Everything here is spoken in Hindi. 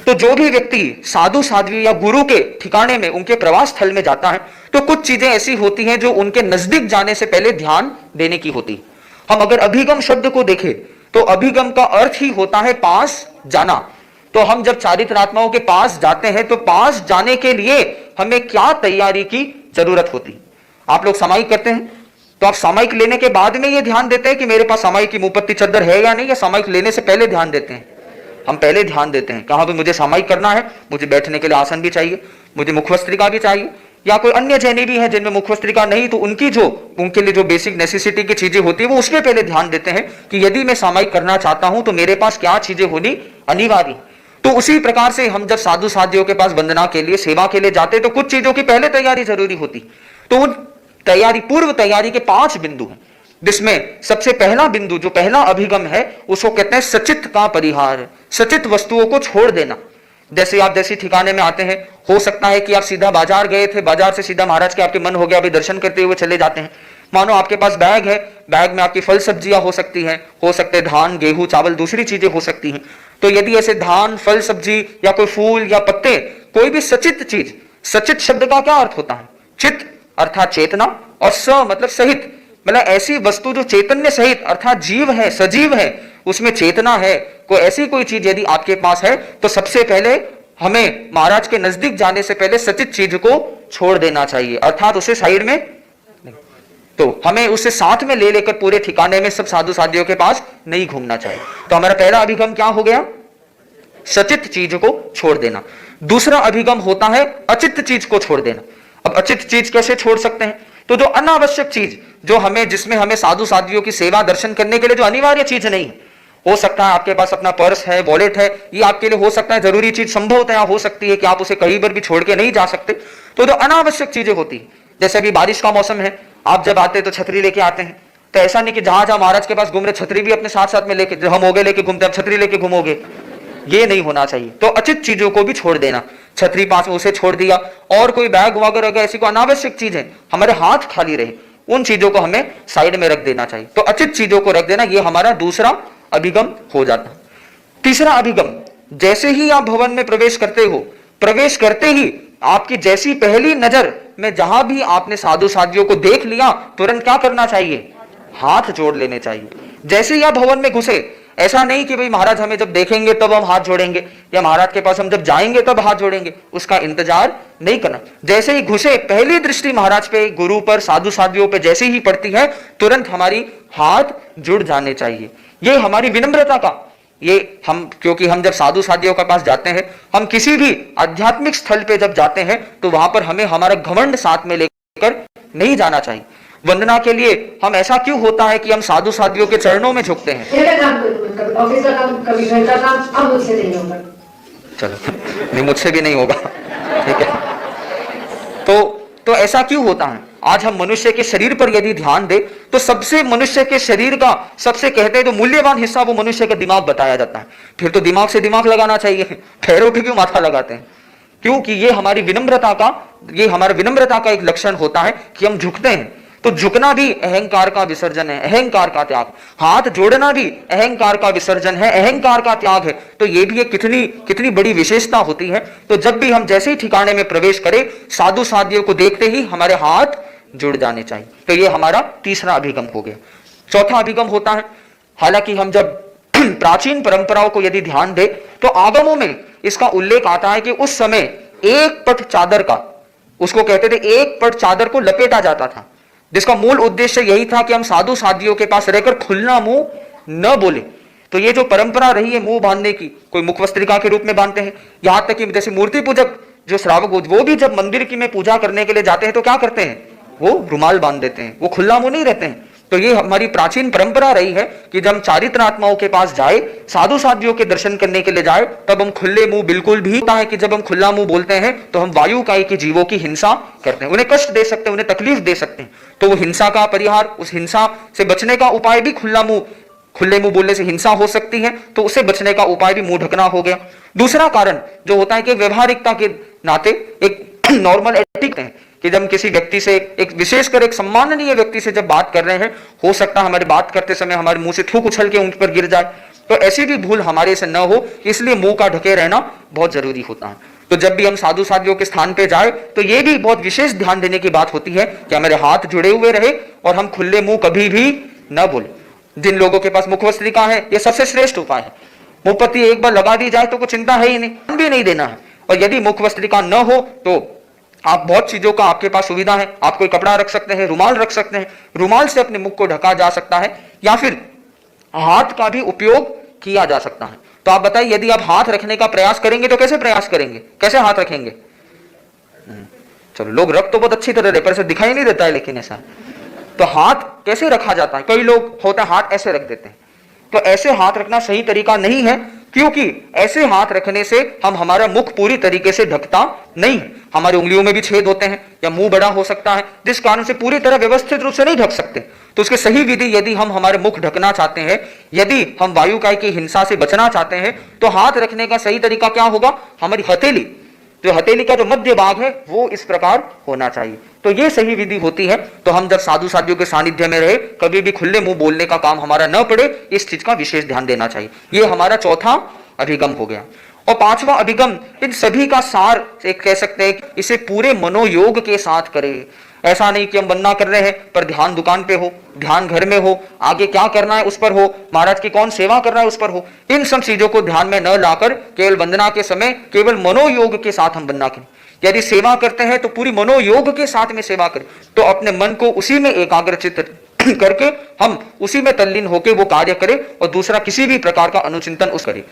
तो जो भी व्यक्ति साधु साध्वी या गुरु के ठिकाने में, उनके प्रवास स्थल में जाता है, तो कुछ चीजें ऐसी होती हैं जो उनके नजदीक जाने से पहले ध्यान देने की होती। हम अगर अभिगम शब्द को देखें तो अभिगम का अर्थ ही होता है पास जाना। तो हम जब चारित्रात्माओं के पास जाते हैं तो पास जाने के लिए हमें क्या तैयारी की जरूरत होती। आप लोग सामायिक करते हैं तो आप सामायिक लेने के बाद में ये ध्यान देते हैं कि मेरे पास सामायिक की मुपत्ति चद्दर है या नहीं, या सामायिक लेने से पहले ध्यान देते हैं? हम पहले ध्यान देते हैं। कहां पे मुझे सामायिक करना है, मुझे बैठने के लिए आसन भी चाहिए, मुझे मुखवस्त्रिका भी चाहिए, या कोई अन्य जैनी भी है जिनमें मुखवस्त्रिका नहीं, तो उनके लिए जो बेसिक नेसेसिटी की चीजें होती है वो उसके पहले ध्यान देते हैं कि यदि मैं सामायिक करना चाहता हूं तो मेरे पास क्या चीजें होनी अनिवार्य। तो उसी प्रकार से हम जब साधु साधियों के पास वंदना के लिए, सेवा के लिए जाते तो कुछ चीजों की पहले तैयारी जरूरी होती। तो उन तैयारी, पूर्व तैयारी के 5 बिंदु हैं, जिसमें सबसे पहला बिंदु, जो पहला अभिगम है, उसको कहते हैं सचित का परिहार, सचित वस्तुओं को छोड़ देना। जैसे आप जैसी ठिकाने में आते हैं, हो सकता है कि आप सीधा बाजार गए थे, बाजार से सीधा महाराज के आपके मन हो गया, अभी दर्शन करते हुए चले जाते हैं। मानो आपके पास बैग है, बैग में आपकी फल सब्जियां हो सकती हैं, हो सकते धान, गेहूं, चावल, दूसरी चीजें हो सकती हैं। तो यदि ऐसे धान, फल, सब्जी या कोई फूल या पत्ते, कोई भी सचित चीज, सचित शब्द का क्या अर्थ होता है? चित अर्थात चेतना, और स मतलब सहित, मतलब ऐसी वस्तु जो चैतन्य सहित अर्थात जीव है, सजीव है, उसमें चेतना है, कोई ऐसी कोई चीज यदि आपके पास है तो सबसे पहले हमें महाराज के नजदीक जाने से पहले सचित चीज को छोड़ देना चाहिए, अर्थात उसे साइड में नहीं। तो हमें उसे साथ में ले लेकर पूरे ठिकाने में सब साधु साधियों के पास नहीं घूमना चाहिए। तो हमारा पहला अभिगम क्या हो गया? सचित चीज को छोड़ देना। दूसरा अभिगम होता है अचित चीज को छोड़ देना। अब अचित चीज कैसे छोड़ सकते हैं? तो जो अनावश्यक चीज, जो हमें, जिसमें हमें साधु साधियों की सेवा दर्शन करने के लिए जो अनिवार्य चीज नहीं, हो सकता है आपके पास अपना पर्स है, वॉलेट है, ये आपके लिए हो सकता है जरूरी चीज, संभवतः हो सकती है कि आप उसे कहीं पर भी छोड़ के नहीं जा सकते। तो जो अनावश्यक चीजें होती, जैसे अभी बारिश का मौसम है, आप जब आते तो छतरी लेके आते हैं, तो ऐसा नहीं कि जहां जहां महाराज के पास घूम रहे छतरी भी अपने साथ साथ में लेके, हम हो गए लेके घूमते, अब छतरी लेके घूमोगे, ये नहीं होना चाहिए। तो अचित चीजों को भी छोड़ देना, छतरी पास में उसे छोड़ दिया, और कोई बैग वगैरह अगर ऐसी कोई अनावश्यक चीज है, हमारे हाथ खाली रहे, उन चीजों को हमें साइड में रख देना चाहिए। तो अचित चीजों को रख देना, ये हमारा दूसरा अभिगम हो जाता। तीसरा अभिगम, जैसे ही आप भवन में प्रवेश करते हो, प्रवेश करते ही आपकी जैसी पहली नजर में जहां भी आपने साधु साधियों को देख लिया, तुरंत क्या करना चाहिए? हाथ जोड़ लेने चाहिए। जैसे ही आप भवन में घुसे, ऐसा नहीं कि भाई महाराज हमें जब देखेंगे तब हम हाथ जोड़ेंगे, या महाराज के पास हम जब जाएंगे तब हाथ जोड़ेंगे, उसका इंतजार नहीं करना। जैसे ही घुसे, पहली दृष्टि महाराज पे, गुरु पर, साधु साधियों पे जैसे ही पड़ती है, तुरंत हमारी हाथ जुड़ जाने चाहिए। ये हमारी विनम्रता का, ये हम, क्योंकि हम जब साधु साधियों के पास जाते हैं, हम किसी भी आध्यात्मिक स्थल पे जब जाते हैं, तो वहां पर हमें हमारा घमंड साथ में लेकर नहीं जाना चाहिए। वंदना के लिए हम, ऐसा क्यों होता है कि हम साधु साधियों के चरणों में झुकते हैं? ऑफिस का काम, कभी घर का काम, अब मुझसे नहीं होगा। चलो, नहीं मुझसे भी नहीं होगा, ठीक है। तो ऐसा क्यों होता है? आज हम मनुष्य के शरीर पर यदि ध्यान दे, तो सबसे मनुष्य के शरीर का सबसे कहते हैं तो मूल्यवान हिस्सा वो मनुष्य का दिमाग बताया जाता है। फिर तो दिमाग से दिमाग लगाना चाहिए, पैरों पे क्यों माथा लगाते हैं? क्योंकि ये हमारी विनम्रता का, ये हमारा विनम्रता का एक लक्षण होता है कि हम झुकते हैं। तो झुकना भी अहंकार का विसर्जन है, अहंकार का त्याग। हाथ जोड़ना भी अहंकार का विसर्जन है, अहंकार का त्याग है। तो ये भी एक कितनी बड़ी विशेषता होती है। तो जब भी हम जैसे ही ठिकाने में प्रवेश करें, साधु साधियों को देखते ही हमारे हाथ जुड़ जाने चाहिए। तो ये हमारा तीसरा अभिगम हो गया। चौथा अभिगम होता है, हालांकि हम जब प्राचीन परंपराओं को यदि ध्यान दे, तो आगमों में इसका उल्लेख आता है कि उस समय एक पट चादर का, उसको कहते थे, एक पट चादर को लपेटा जाता था, जिसका मूल उद्देश्य यही था कि हम साधु साधियों के पास रहकर खुलना मुंह न बोले। तो ये जो परंपरा रही है मुंह बांधने की, कोई मुखवस्त्रिका के रूप में बांधते हैं, यहां तक कि जैसे मूर्ति पूजक जो श्रावक, वो भी जब मंदिर की में पूजा करने के लिए जाते हैं तो क्या करते हैं? वो रुमाल बांध देते हैं, वो खुला मुंह नहीं रहते हैं। तो ये हमारी प्राचीन परंपरा रही है कि जब हम चारित्रात्माओं के पास जाए, साधु साधियों के दर्शन करने के लिए जाए, तब हम खुले मुंह बिल्कुल भी, होता है कि जब हम खुला मुंह बोलते हैं तो हम वायुकाय के जीवों की हिंसा करते हैं, उन्हें कष्ट दे सकते हैं, उन्हें तकलीफ दे सकते हैं। तो वो हिंसा का परिहार, उस हिंसा से बचने का उपाय भी खुले मुंह बोलने से हिंसा हो सकती है, तो उससे बचने का उपाय भी मुंह ढकना हो गया। दूसरा कारण जो होता है कि व्यवहारिकता के नाते एक नॉर्मल एटिक है कि जब हम किसी व्यक्ति से, एक विशेषकर एक सम्माननीय व्यक्ति से जब बात कर रहे हैं, हो सकता है हमारी बात करते समय हमारे मुंह से थूक उछल के उन पर गिर जाए, तो ऐसी भी भूल हमारे से न हो, इसलिए मुंह का ढके रहना बहुत जरूरी होता है। तो जब भी हम साधु साधियों के स्थान पे जाए तो ये भी बहुत विशेष ध्यान देने की बात होती है कि हमारे हाथ जुड़े हुए रहे और हम खुले मुंह कभी भी न बोले। जिन लोगों के पास मुखवस्त्रिका है, ये सबसे श्रेष्ठ उपाय है। मुखपत्ती एक बार लगा दी जाए तो कोई चिंता है ही नहीं, भी नहीं देना है। और यदि मुखवस्त्रिका न हो तो आप बहुत चीजों का आपके पास सुविधा है, आप कोई कपड़ा रख सकते हैं, रुमाल रख सकते हैं, रुमाल से अपने मुख को ढका जा सकता है, या फिर हाथ का भी उपयोग किया जा सकता है। तो आप बताइए, यदि आप हाथ रखने का प्रयास करेंगे तो कैसे प्रयास करेंगे, कैसे हाथ रखेंगे? चलो, लोग रख तो बहुत अच्छी तरह रहे, पर ऐसे दिखाई नहीं देता है, लेकिन ऐसा तो हाथ कैसे रखा जाता है? कई लोग होते हैं हाथ ऐसे रख देते हैं, तो ऐसे हाथ रखना सही तरीका नहीं है, क्योंकि ऐसे हाथ रखने से हम हमारा मुख पूरी तरीके से ढकता नहीं, हमारी उंगलियों में भी छेद होते हैं या मुंह बड़ा हो सकता है, जिस कारण से पूरी तरह व्यवस्थित रूप से नहीं ढक सकते। तो उसकी सही विधि, यदि हम हमारे मुख ढकना चाहते हैं, यदि हम वायुकाय की हिंसा से बचना चाहते हैं, तो हाथ रखने का सही तरीका क्या होगा? हमारी हथेली, जो हथेली का जो मध्य भाग है वो इस प्रकार होना चाहिए। तो ये सही विधि होती है। तो हम जब साधु साधियों के सानिध्य में रहे, कभी भी खुले मुंह बोलने का काम हमारा न पड़े, इस चीज का विशेष ध्यान देना चाहिए। ये हमारा चौथा अभिगम हो गया। और पांचवा अभिगम, इन सभी का सार एक कह सकते हैं, इसे पूरे मनोयोग के साथ करें। ऐसा नहीं कि हम वंदना कर रहे हैं पर ध्यान दुकान पे हो, ध्यान घर में हो, आगे क्या करना है उस पर हो, महाराज की कौन सेवा कर रहा है उस पर हो, इन सब चीजों को ध्यान में न लाकर केवल वंदना के समय केवल मनोयोग के साथ हम वंदना करें। यदि सेवा करते हैं तो पूरी मनोयोग के साथ में सेवा करें, तो अपने मन को उसी में एकाग्रचित करके हम उसी में तल्लीन होकर वो कार्य करें और दूसरा किसी भी प्रकार का अनुचिंतन उस करें।